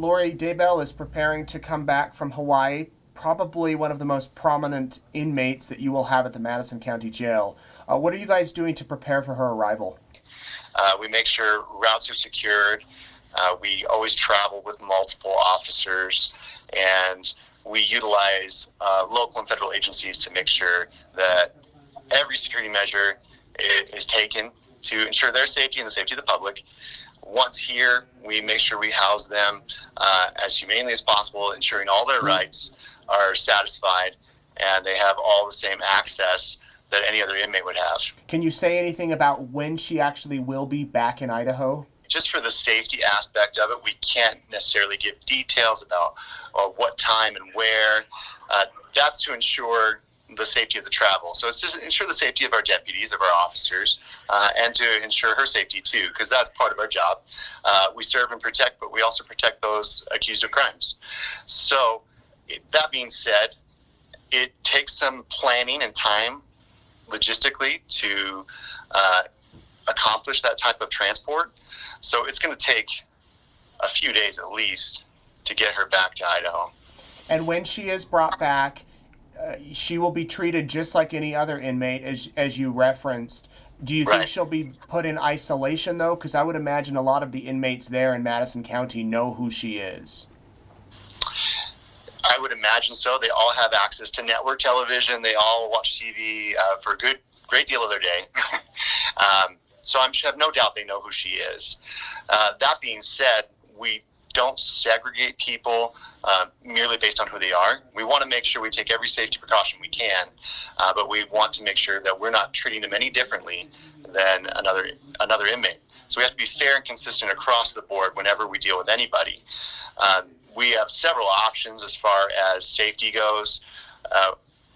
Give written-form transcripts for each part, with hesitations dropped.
Lori Daybell is preparing to come back from Hawaii, probably one of the most prominent inmates that you will have at the Madison County Jail. What are you guys doing to prepare for her arrival? We make sure routes are secured. We always travel with multiple officers, and we utilize local and federal agencies to make sure that every security measure is taken to ensure their safety and the safety of the public. Once here, we make sure we house them as humanely as possible, ensuring all their rights are satisfied and they have all the same access that any other inmate would have. Can you say anything about when she actually will be back in Idaho? Just for the safety aspect of it, we can't necessarily give details about what time and where. That's to ensure the safety of the travel. So it's just to ensure the safety of our deputies, of our officers, and to ensure her safety too, because that's part of our job. We serve and protect, but we also protect those accused of crimes. So that being said, it takes some planning and time logistically to accomplish that type of transport. So it's going to take a few days at least to get her back to Idaho. And when she is brought back, she will be treated just like any other inmate, as you referenced. Do you think she'll be put in isolation, though? Because I would imagine a lot of the inmates there in Madison County know who she is. I would imagine so. They all have access to network television. They all watch TV for a great deal of their day. So I have no doubt they know who she is. That being said, we don't segregate people merely based on who they are. We want to make sure we take every safety precaution we can, but we want to make sure that we're not treating them any differently than another inmate. So we have to be fair and consistent across the board whenever we deal with anybody. We have several options as far as safety goes.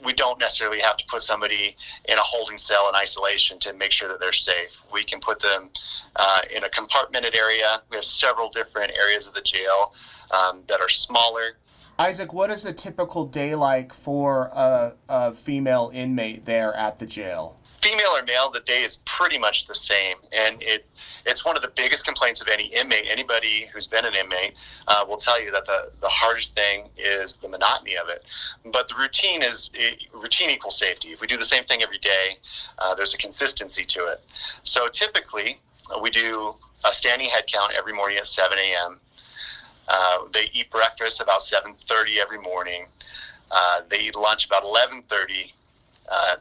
We don't necessarily have to put somebody in a holding cell in isolation to make sure that they're safe. We can put them in a compartmented area. We have several different areas of the jail that are smaller. Isaac, what is a typical day like for a female inmate there at the jail? Female or male, the day is pretty much the same, and it's one of the biggest complaints of any inmate. Anybody who's been an inmate will tell you that the hardest thing is the monotony of it. But the routine equals safety. If we do the same thing every day, there's a consistency to it. So typically, we do a standing head count every morning at 7 a.m. They eat breakfast about 7:30 every morning. They eat lunch about 11:30.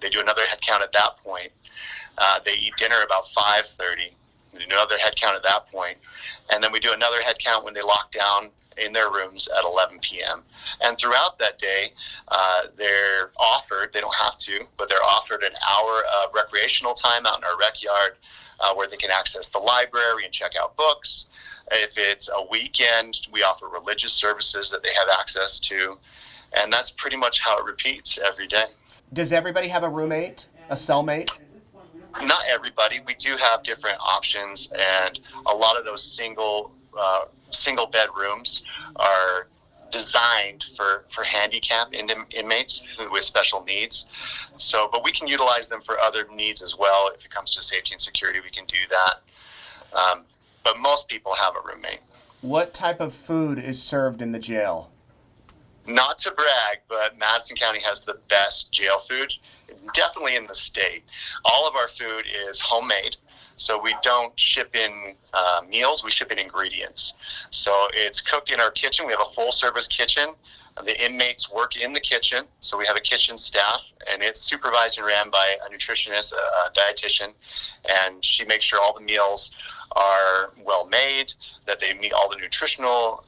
They do another head count at that point. They eat dinner about 5:30. We do another head count at that point. And then we do another head count when they lock down in their rooms at 11 p.m. And throughout that day, they're offered, they don't have to, but they're offered an hour of recreational time out in our rec yard where they can access the library and check out books. If it's a weekend, we offer religious services that they have access to. And that's pretty much how it repeats every day. Does everybody have a roommate, a cellmate? Not everybody. We do have different options, and a lot of those single bedrooms are designed for handicap inmates with special needs. So, but we can utilize them for other needs as well. If it comes to safety and security, we can do that. But most people have a roommate. What type of food is served in the jail? Not to brag, but Madison County has the best jail food, definitely in the state. All of our food is homemade, so we don't ship in meals, we ship in ingredients. So it's cooked in our kitchen. We have a full-service kitchen. The inmates work in the kitchen, so we have a kitchen staff, and it's supervised and ran by a nutritionist, a dietitian, and she makes sure all the meals are well-made, that they meet all the nutritional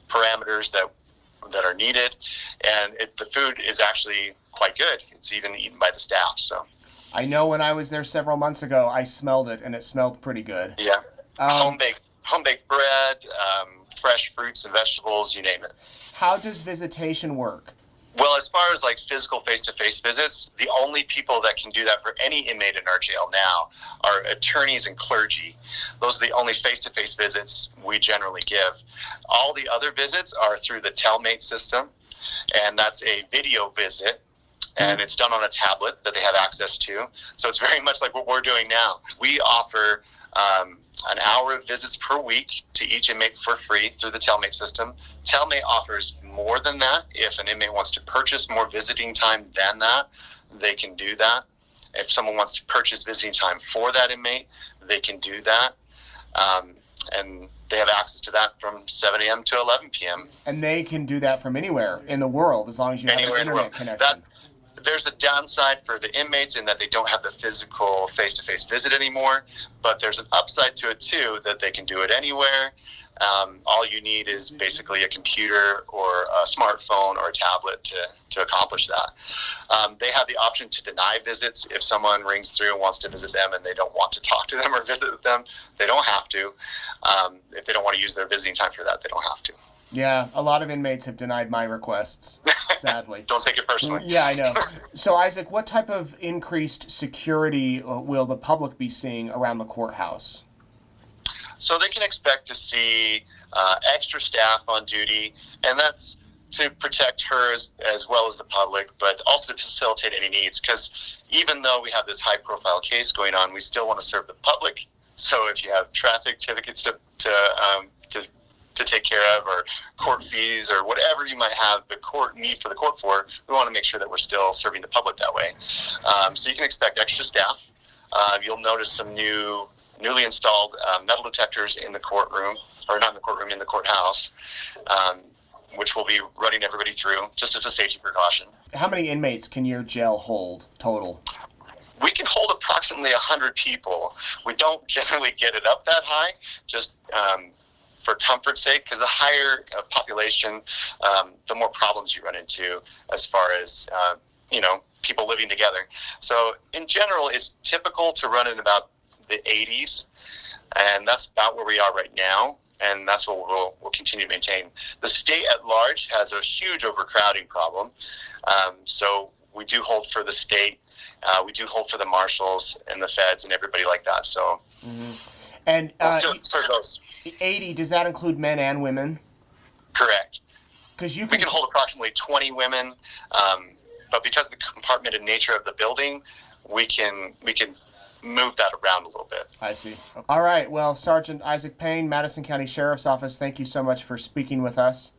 parameters that are needed, and the food is actually quite good. It's even eaten by the staff. So I know when I was there several months ago, I smelled it, and it smelled pretty good. Yeah, home baked bread, fresh fruits and vegetables, you name it. How does visitation work? Well, as far as like physical face-to-face visits, the only people that can do that for any inmate in our jail now are attorneys and clergy. Those are the only face-to-face visits we generally give. All the other visits are through the Telmate system, and that's a video visit, and it's done on a tablet that they have access to. So it's very much like what we're doing now. We offer an hour of visits per week to each inmate for free through the Telmate system. Telmate offers more than that. If an inmate wants to purchase more visiting time than that, they can do that. If someone wants to purchase visiting time for that inmate, they can do that. And they have access to that from 7 a.m. to 11 p.m. And they can do that from anywhere in the world as long as you have an internet connection. There's a downside for the inmates in that they don't have the physical face-to-face visit anymore, but there's an upside to it too, that they can do it anywhere. All you need is basically a computer or a smartphone or a tablet to accomplish that. They have the option to deny visits if someone rings through and wants to visit them and they don't want to talk to them or visit with them. They don't have to. If they don't want to use their visiting time for that, they don't have to. Yeah, a lot of inmates have denied my requests, sadly. Don't take it personally. Yeah, I know. So, Isaac, what type of increased security will the public be seeing around the courthouse? So they can expect to see extra staff on duty, and that's to protect her as well as the public, but also to facilitate any needs, because even though we have this high-profile case going on, we still want to serve the public. So if you have traffic tickets to take care of, or court fees, or whatever you might have the court need for the court for, we want to make sure that we're still serving the public that way. So you can expect extra staff. You'll notice some newly installed metal detectors in the courtroom, or not in the courtroom, in the courthouse, which we'll be running everybody through just as a safety precaution. How many inmates can your jail hold total? We can hold approximately 100 people. We don't generally get it up that high, just for comfort's sake, because the higher population, the more problems you run into as far as, people living together. So in general, it's typical to run in about the 80s, and that's about where we are right now, and that's what we'll continue to maintain. The state at large has a huge overcrowding problem, so we do hold for the state, we do hold for the marshals and the feds and everybody like that. So, And we'll still serve those. 80, does that include men and women? Correct. Because we can hold approximately 20 women, but because of the compartmented nature of the building, we can move that around a little bit. I see. All right. Well, Sergeant Isaac Payne, Madison County Sheriff's Office, thank you so much for speaking with us.